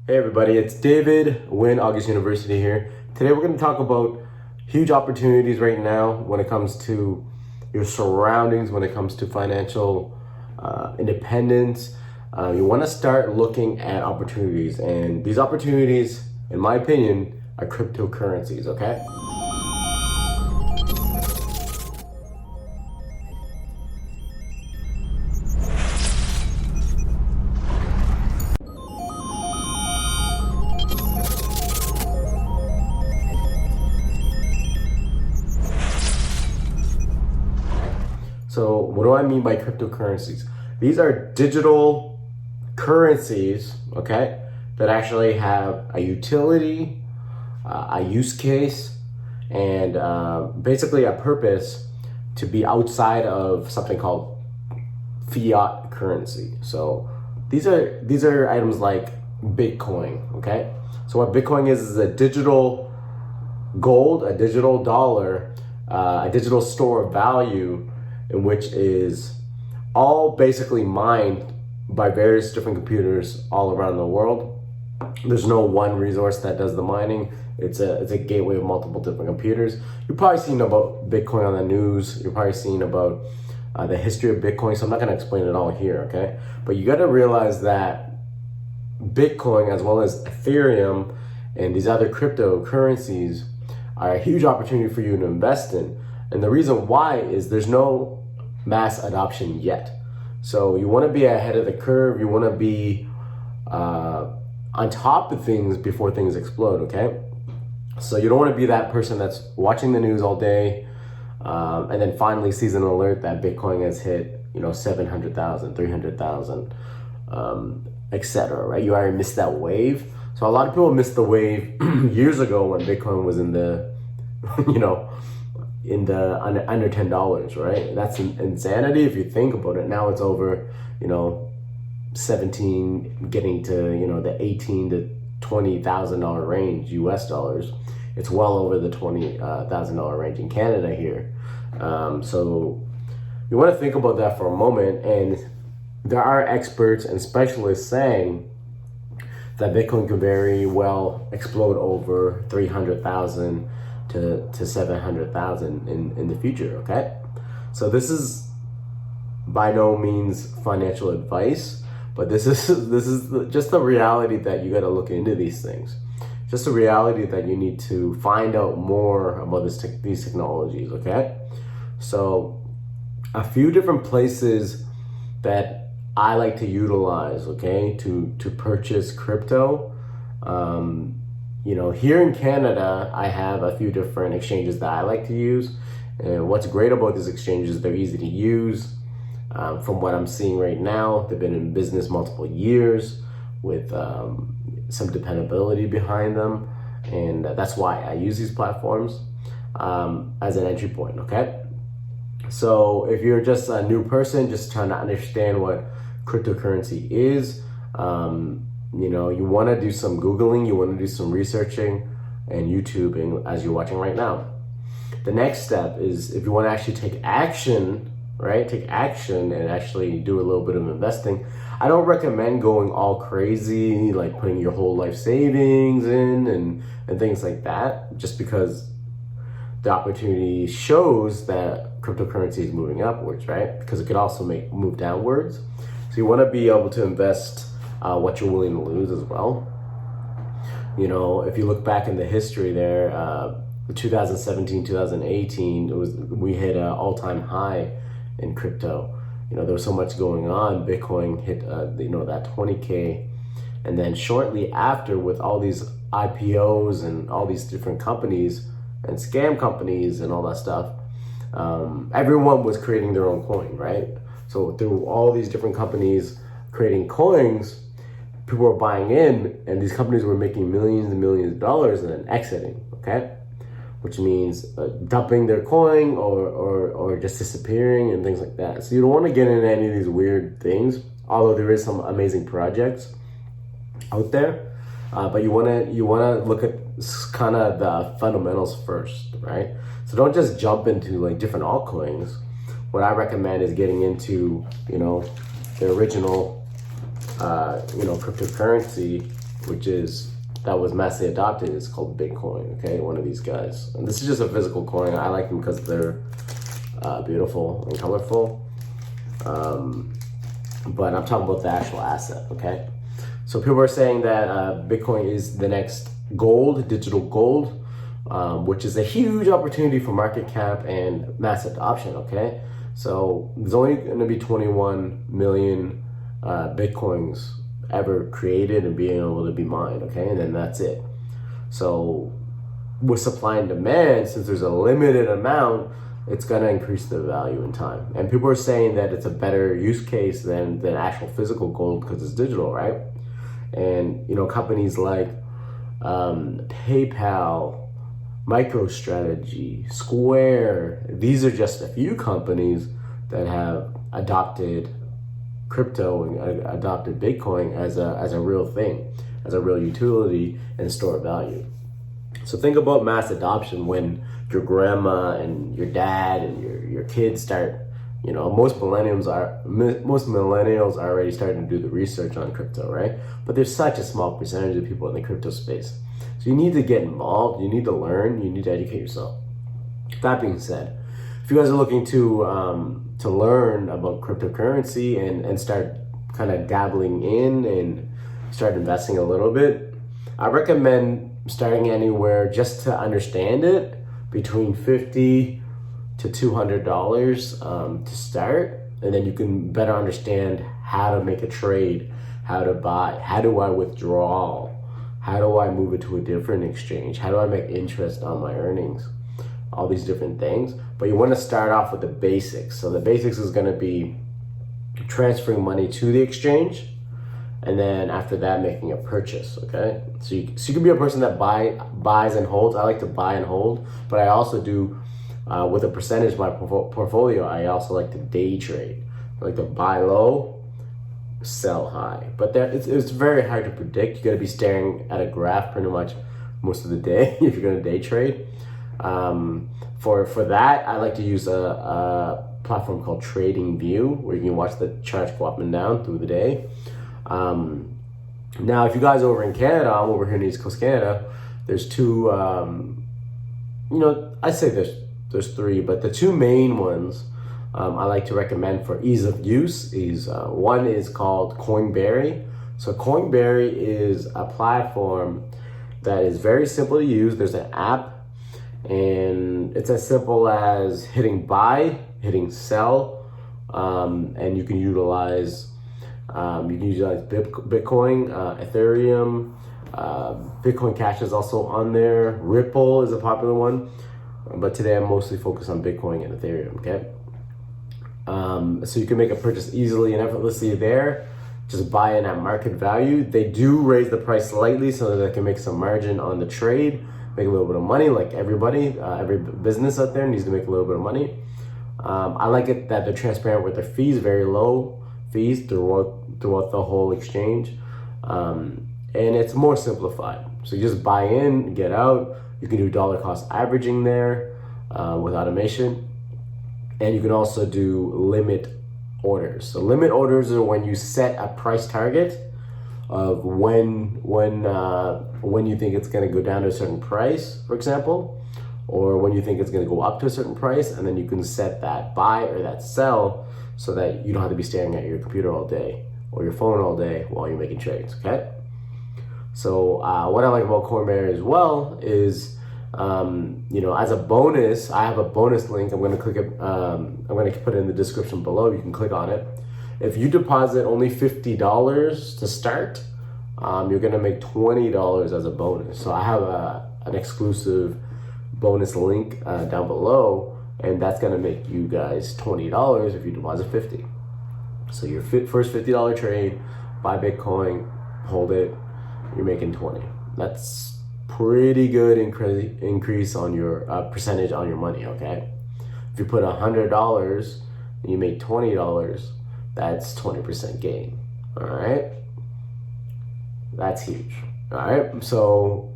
Hey everybody, it's David, Wynn August University here. Today we're going to talk about huge opportunities right now when it comes to your surroundings, when it comes to financial independence. You want to start looking at opportunities, and these opportunities, in my opinion, are cryptocurrencies, okay? So what do I mean by cryptocurrencies? These are digital currencies, okay, that actually have a utility, a use case, and basically a purpose to be outside of something called fiat currency. So these are items like Bitcoin, okay? So what Bitcoin is a digital gold, a digital dollar, a digital store of value, in which is all basically mined by various different computers all around the world. There's no one resource that does the mining. It's a gateway of multiple different computers. You've probably seen about Bitcoin on the news. You've probably seen about the history of Bitcoin. So I'm not going to explain it all here, okay? But you got to realize that Bitcoin, as well as Ethereum and these other cryptocurrencies, are a huge opportunity for you to invest in. And the reason why is there's no mass adoption yet. So you want to be ahead of the curve. You want to be on top of things before things explode, okay? So you don't want to be that person that's watching the news all day and then finally sees an alert that Bitcoin has hit, 700,000, 300,000, etc., right? You already missed that wave. So a lot of people missed the wave years ago when Bitcoin was in the, under $10, right? That's insanity if you think about it. Now it's over, 17, getting to the $18,000 to $20,000 range, US dollars. It's well over the $20,000 range in Canada here. So you want to think about that for a moment. And there are experts and specialists saying that Bitcoin could very well explode over 300,000 to 700,000 in the future, okay? So this is by no means financial advice, but this is just the reality that you got to look into these things. Just a reality that you need to find out more about these technologies, okay? So a few different places that I like to utilize, okay, to purchase crypto. Here in Canada, I have a few different exchanges that I like to use. And what's great about these exchanges, they're easy to use. From what I'm seeing right now, they've been in business multiple years with some dependability behind them. And that's why I use these platforms as an entry point, okay? So if you're just a new person, just trying to understand what cryptocurrency is, you want to do some Googling, you want to do some researching and YouTubing as you're watching right now. The next step is if you want to actually take action, right? Take action and actually do a little bit of investing. I don't recommend going all crazy, like putting your whole life savings in and things like that, just because the opportunity shows that cryptocurrency is moving upwards, right? Because it could also move downwards. So you want to be able to invest what you're willing to lose as well. If you look back in the history there, 2017, 2018, we hit an all-time high in crypto. There was so much going on. Bitcoin hit, that 20K. And then shortly after, with all these IPOs and all these different companies and scam companies and all that stuff, everyone was creating their own coin, right? So through all these different companies creating coins, people were buying in, and these companies were making millions and millions of dollars and then exiting, okay? Which means dumping their coin or just disappearing and things like that. So you don't want to get into any of these weird things, although there is some amazing projects out there. But you want to look at kind of the fundamentals first, right? So don't just jump into like different altcoins. What I recommend is getting into the original cryptocurrency that was massively adopted is called Bitcoin, okay? One of these guys. And this is just a physical coin. I like them because they're beautiful and colorful. But I'm talking about the actual asset, okay? So people are saying that Bitcoin is the next gold, digital gold, which is a huge opportunity for market cap and mass adoption, okay? So there's only gonna be 21 million Bitcoins ever created and being able to be mined, okay? And then that's it. So with supply and demand, since there's a limited amount, it's gonna increase the value in time. And people are saying that it's a better use case than actual physical gold because it's digital, right? And companies like PayPal, MicroStrategy, Square, these are just a few companies that have adopted crypto and adopted Bitcoin as a real thing, as a real utility and store of value. So think about mass adoption when your grandma and your dad and your kids start, most millennials are already starting to do the research on crypto, right? But there's such a small percentage of people in the crypto space. So you need to get involved, you need to learn, you need to educate yourself. That being said, if you guys are looking to learn about cryptocurrency and start kind of dabbling in and start investing a little bit, I recommend starting anywhere just to understand it between $50 to $200 to start, and then you can better understand how to make a trade, how to buy, how do I withdraw, how do I move it to a different exchange, how do I make interest on my earnings, all these different things. But you want to start off with the basics. So the basics is going to be transferring money to the exchange, and then after that making a purchase, okay? So you can be a person that buys and holds. I like to buy and hold, but I also do, with a percentage of my portfolio, I also like to day trade. I like to buy low, sell high. But it's very hard to predict. You got to be staring at a graph pretty much most of the day if you're going to day trade. For that, I like to use a platform called TradingView, where you can watch the charts go up and down through the day. Now, if you guys are over in Canada, I'm over here in East Coast Canada, there's two, I say there's three, but the two main ones I like to recommend for ease of use is one is called Coinberry. So Coinberry is a platform that is very simple to use. There's an app, and it's as simple as hitting buy, hitting sell, and you can utilize Bitcoin, Ethereum, Bitcoin Cash is also on there. Ripple is a popular one, but today I'm mostly focused on Bitcoin and Ethereum, okay? So you can make a purchase easily and effortlessly there. Just buy in at market value. They do raise the price slightly so that they can make some margin on the trade, make a little bit of money, like everybody, every business out there needs to make a little bit of money. I like it that they're transparent with their fees, very low fees throughout the whole exchange. And it's more simplified. So you just buy in, get out. You can do dollar cost averaging there with automation. And you can also do limit orders. So limit orders are when you set a price target of when you think it's going to go down to a certain price, for example, or when you think it's going to go up to a certain price, and then you can set that buy or that sell so that you don't have to be staring at your computer all day or your phone all day while you're making trades, okay? So what I like about Coinberry as well is, as a bonus, I have a bonus link. I'm going to click it. I'm going to put it in the description below. You can click on it. If you deposit only $50 to start, you're going to make $20 as a bonus. So I have an exclusive bonus link down below, and that's going to make you guys $20 if you deposit $50. So your first $50 trade, buy Bitcoin, hold it, you're making $20. That's pretty good increase on your percentage on your money, okay? If you put $100 and you make $20, that's 20% gain, all right? That's huge, all right? So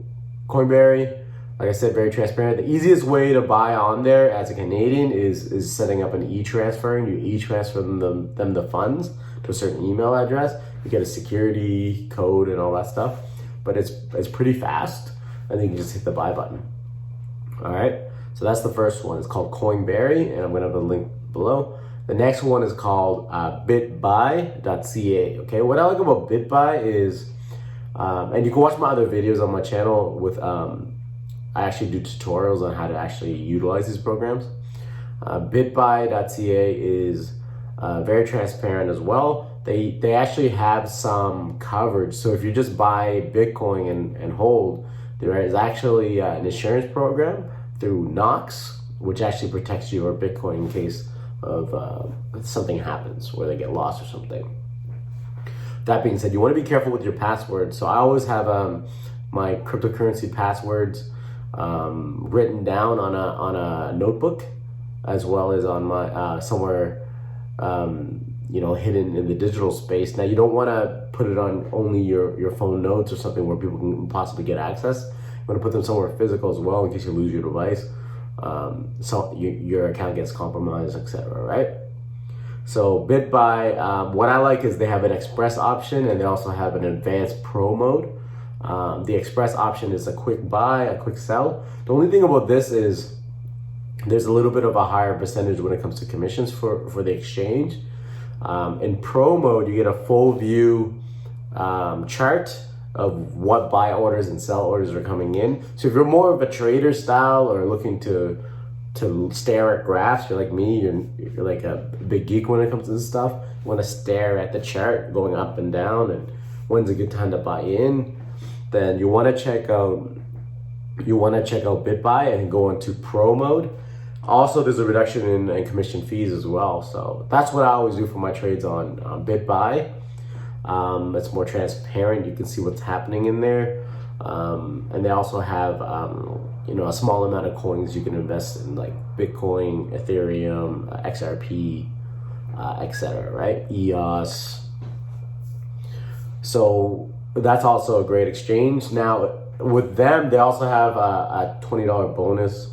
Coinberry, like I said, very transparent. The easiest way to buy on there as a Canadian is setting up an e-transfer, and you e-transfer them the funds to a certain email address. You get a security code and all that stuff. but it's pretty fast. And then you can just hit the buy button. All right, so that's the first one. It's called Coinberry, and I'm gonna have a link below. The next one is called bitbuy.ca. Okay, what I like about Bitbuy is, and you can watch my other videos on my channel with, I actually do tutorials on how to actually utilize these programs. Bitbuy.ca is very transparent as well. They actually have some coverage. So if you just buy Bitcoin and hold, there is actually an insurance program through Knox, which actually protects your Bitcoin in case of something happens where they get lost or something. That being said, you want to be careful with your passwords. So I always have my cryptocurrency passwords written down on a notebook, as well as on my somewhere hidden in the digital space. Now you don't want to put it on only your phone notes or something where people can possibly get access. You want to put them somewhere physical as well in case you lose your device, so your account gets compromised, etc. Right? So Bitbuy, what I like is they have an express option and they also have an advanced pro mode. The express option is a quick buy, a quick sell. The only thing about this is there's a little bit of a higher percentage when it comes to commissions for the exchange. In pro mode, you get a full view chart of what buy orders and sell orders are coming in. So if you're more of a trader style or looking to stare at graphs, you're like me, you're like a big geek when it comes to this stuff. You want to stare at the chart going up and down and when's a good time to buy in, then you want to check out Bitbuy and go into pro mode. Also, there's a reduction in commission fees as well. So that's what I always do for my trades on Bitbuy. It's more transparent. You can see what's happening in there. And they also have, a small amount of coins you can invest in, like Bitcoin, Ethereum, XRP, etc. Right? EOS. So that's also a great exchange. Now, with them, they also have a $20 bonus.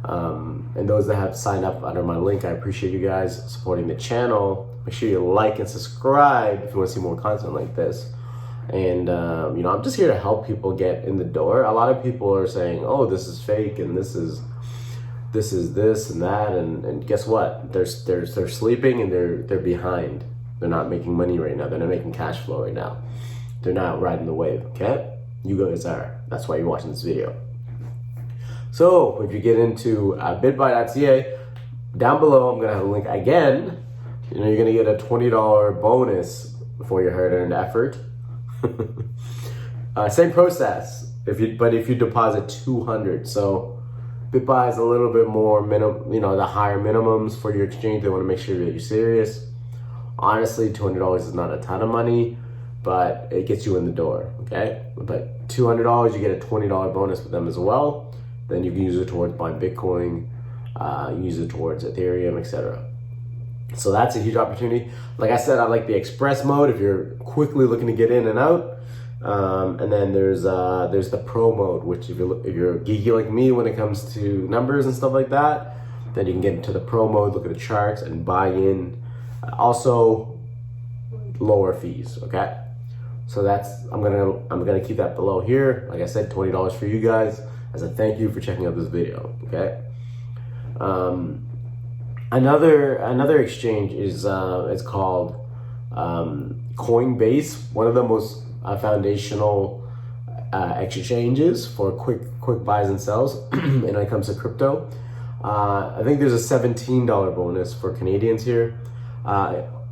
And those that have signed up under my link, I appreciate you guys supporting the channel. Make sure you like and subscribe if you want to see more content like this. And I'm just here to help people get in the door. A lot of people are saying, "Oh, this is fake, and this is this and that," and guess what? They're sleeping and they're behind. They're not making money right now. They're not making cash flow right now. They're not riding the wave. Okay, you guys are. That's why you're watching this video. So if you get into bitbuy.ca, down below I'm gonna have a link again. You're gonna get a $20 bonus for your hard-earned effort. Same process. If you deposit 200, so Bitbuy is a little bit more the higher minimums for your exchange. They want to make sure that you're serious. Honestly, $200 is not a ton of money, but it gets you in the door. Okay, but $200 you get a $20 bonus with them as well. Then you can use it towards buying Bitcoin, use it towards Ethereum, etc. So that's a huge opportunity. Like I said, I like the express mode if you're quickly looking to get in and out. And then there's the pro mode, which if you're geeky like me when it comes to numbers and stuff like that, then you can get into the pro mode, look at the charts and buy in. Also, lower fees. Okay, so I'm gonna keep that below here. Like I said, $20 for you guys as a thank you for checking out this video. Okay. Another exchange is it's called Coinbase, one of the most foundational exchanges for quick buys and sells when it comes to crypto. I think there's a $17 bonus for Canadians here.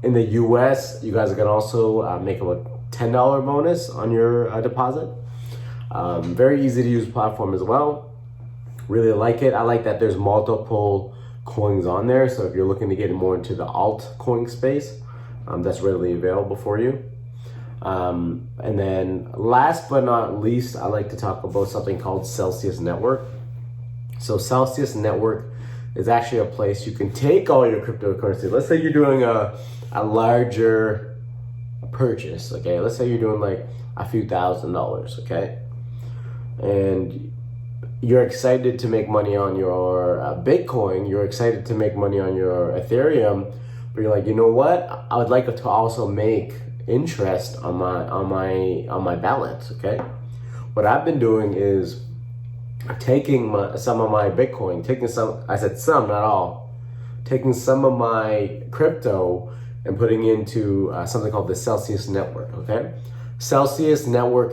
In the US, you guys can also make a $10 bonus on your deposit. Very easy to use platform as well. Really like it. I like that there's multiple coins on there. So if you're looking to get more into the altcoin space, that's readily available for you. And then last but not least, I like to talk about something called Celsius Network. So Celsius Network is actually a place you can take all your cryptocurrency. Let's say you're doing a larger purchase, okay? Let's say you're doing like a few $1,000s, okay? And you're excited to make money on your Bitcoin, you're excited to make money on your Ethereum, but you're like, you know what? I would like to also make interest on my balance, okay? what I've been doing is taking some of my Bitcoin, I said some, not all, taking some of my crypto and putting into something called the Celsius network, okay? Celsius network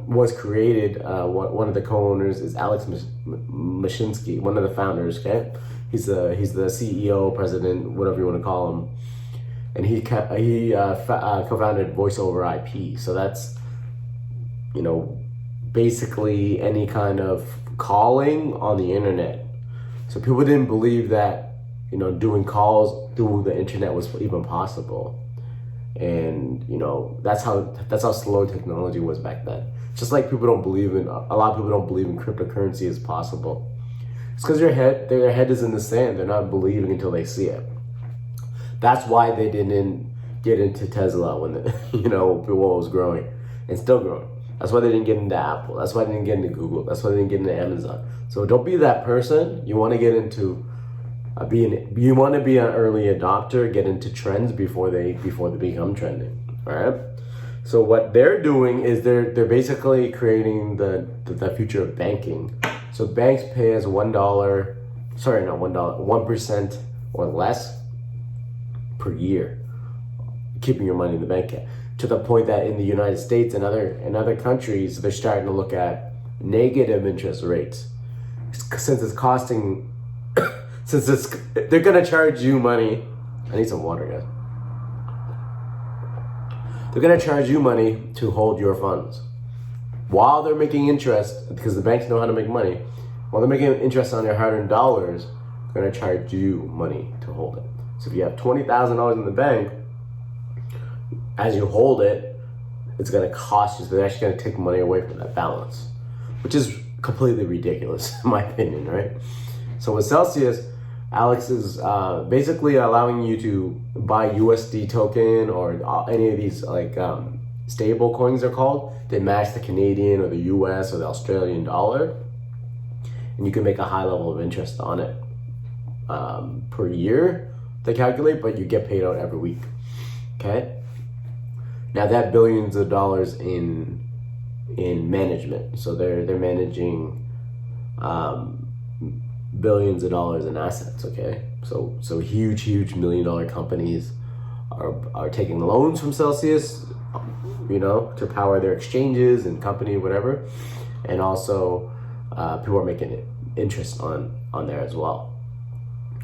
was created, one of the co-owners is Alex Mashinsky, one of the founders, okay? He's the CEO, president, whatever you want to call him. And he co-founded Voice over IP. So that's, basically any kind of calling on the internet. So people didn't believe that, doing calls through the internet was even possible. And, that's how slow technology was back then. Just like a lot of people don't believe in cryptocurrency is possible. It's because their head is in the sand. They're not believing until they see it. That's why they didn't get into Tesla when what was growing and still growing. That's why they didn't get into Apple. That's why they didn't get into Google. That's why they didn't get into Amazon. So don't be that person. You want to get into you want to be an early adopter, get into trends before they become trending. All right. So what they're doing is they're basically creating the future of banking. So banks pay us $1% or less per year, keeping your money in the bank. To the point that in the United States and other countries, they're starting to look at negative interest rates, since it's costing. They're gonna charge you money. I need some water, guys. They're gonna charge you money to hold your funds, while they're making interest, because the banks know how to make money. While they're making interest on your hard-earned dollars, they're gonna charge you money to hold it. So if you have $20,000 in the bank, as you hold it, it's gonna cost you. So they're actually gonna take money away from that balance, which is completely ridiculous, in my opinion, right? So with Celsius, Alex is basically allowing you to buy USD token or any of these stable coins they're called. They match the Canadian or the US or the Australian dollar. And you can make a high level of interest on it per year, they calculate, but you get paid out every week, okay? Now they have billions of dollars in management. So they're managing billions of dollars in assets, okay? So huge $1 million companies are taking loans from Celsius, to power their exchanges and company, whatever. And also people are making interest on there as well.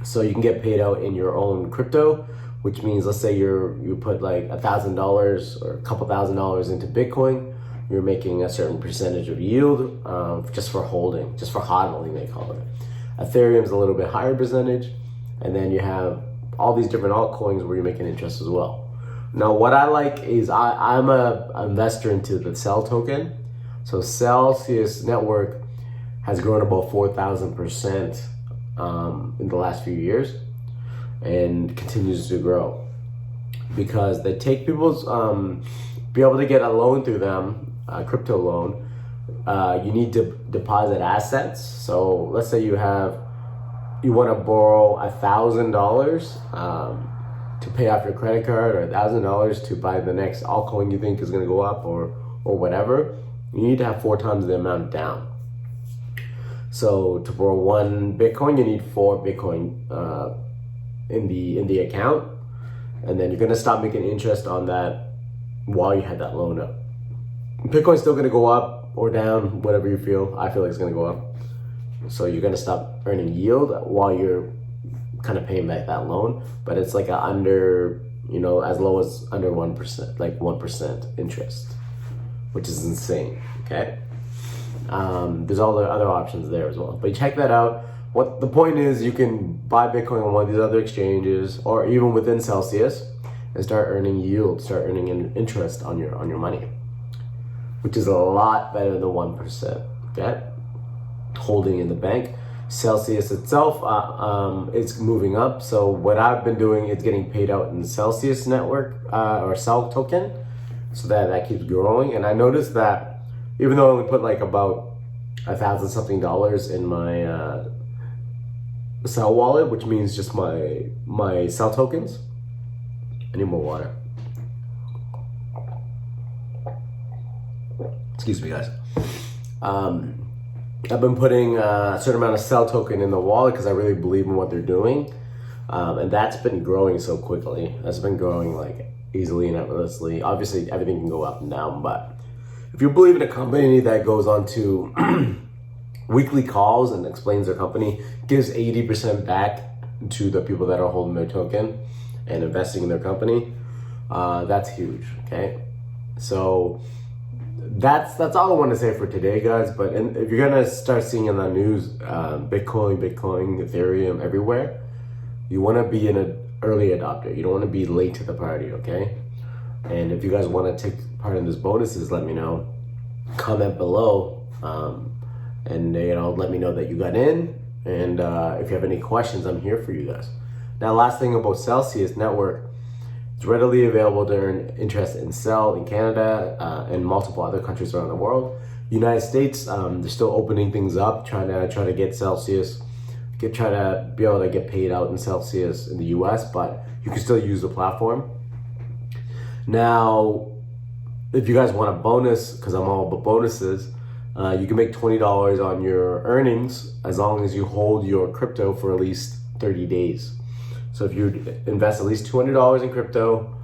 So you can get paid out in your own crypto, which means, let's say you put like $1,000 or a couple $1,000 into Bitcoin, you're making a certain percentage of yield just for holding, just for hodling, they call it. Ethereum's a little bit higher percentage, and then you have all these different altcoins where you're making interest as well. Now, what I like is I'm an investor into the Cell token. So Celsius network has grown about 4,000% in the last few years, and continues to grow because they take people's be able to get a loan through them, a crypto loan. You need to deposit assets. So let's say you want to borrow $1,000 to pay off your credit card, or $1,000 to buy the next altcoin you think is going to go up, or whatever. You need to have 4 times the amount down. So to borrow 1 Bitcoin, you need 4 Bitcoin in the account, and then you're going to stop making interest on that while you had that loan up. Bitcoin's still going to go up or down, whatever you feel. I feel like it's going to go up. So you're going to stop earning yield while you're kind of paying back that loan, but it's like as low as under 1%, like 1% interest, which is insane, okay? There's all the other options there as well, but check that out. What the point is, you can buy Bitcoin on one of these other exchanges, or even within Celsius, and start earning yield, start earning an interest on your money, which is a lot better than 1%, okay? Holding in the bank. Celsius itself, it's moving up. So what I've been doing is getting paid out in the Celsius network or Cell token, so that keeps growing. And I noticed that even though I only put like about $1,000 something in my Cell wallet, which means just my Cell tokens. I need more water. Excuse me, guys. I've been putting a certain amount of Cell token in the wallet because I really believe in what they're doing. And that's been growing so quickly. That's been growing like easily and effortlessly. Obviously, everything can go up and down, but if you believe in a company that goes on to weekly calls and explains their company, gives 80% back to the people that are holding their token and investing in their company, that's huge, okay? So that's all I want to say for today, guys. But if you're gonna start seeing in the news Bitcoin, Ethereum everywhere, you want to be an early adopter. You don't want to be late to the party, okay? And if you guys want to take part in these bonuses, let me know. Comment below, and let me know that you got in. And if you have any questions, I'm here for you guys. Now, last thing about Celsius Network. It's readily available to earn interest in Cell in Canada and multiple other countries around the world. United States, they're still opening things up, trying to get Celsius, try to be able to get paid out in Celsius in the US, but you can still use the platform. Now, if you guys want a bonus, because I'm all about bonuses, you can make $20 on your earnings as long as you hold your crypto for at least 30 days. So if you invest at least $200 in crypto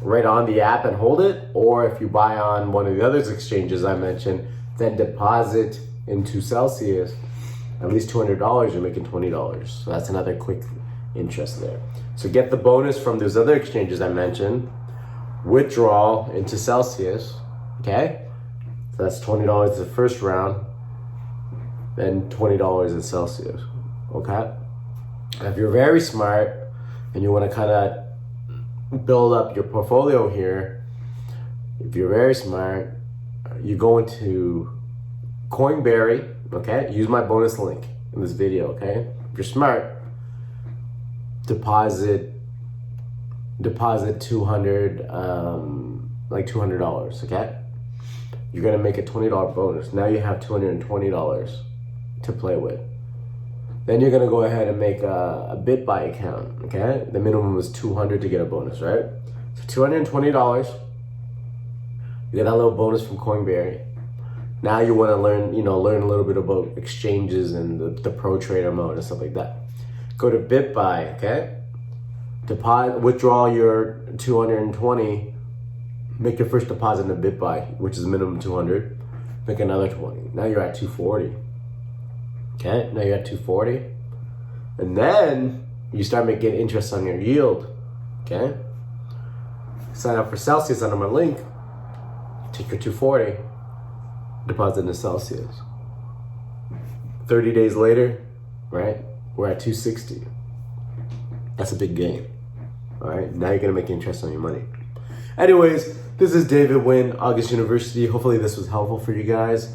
right on the app and hold it, or if you buy on one of the other exchanges I mentioned, then deposit into Celsius at least $200, you're making $20. So that's another quick interest there. So get the bonus from those other exchanges I mentioned, withdraw into Celsius, okay? So that's $20 the first round, then $20 in Celsius, okay? If you're very smart and you want to kind of build up your portfolio here, if you're very smart, you go into Coinberry, okay? Use my bonus link in this video, okay? If you're smart, deposit 200, like $200, okay? You're gonna make a $20 bonus. Now you have $220 to play with. Then you're gonna go ahead and make a Bitbuy account, okay? The minimum is $200 to get a bonus, right? So $220, you get that little bonus from Coinberry. Now you wanna learn a little bit about exchanges and the pro trader mode and stuff like that. Go to Bitbuy, okay? Withdraw your 220, make your first deposit in a Bitbuy, which is minimum 200, make another 20. Now you're at 240. Okay, now you're at 240. And then you start making interest on your yield. Okay? Sign up for Celsius under my link. Take your 240, deposit into Celsius. 30 days later, right? We're at 260. That's a big gain. Alright, now you're gonna make interest on your money. Anyways, this is David Wynn, August University. Hopefully this was helpful for you guys.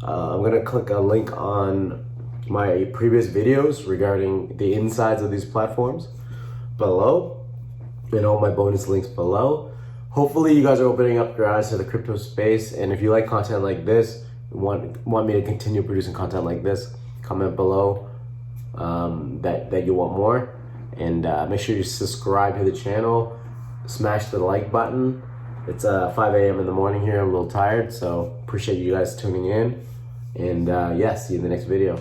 I'm gonna click a link on my previous videos regarding the insides of these platforms below, and all my bonus links below. Hopefully you guys are opening up your eyes to the crypto space, and if you like content like this, want me to continue producing content like this, comment below that you want more, and make sure you subscribe to the channel, smash the like button. It's 5 a.m. in the morning here. I'm a little tired, so appreciate you guys tuning in. And see you in the next video.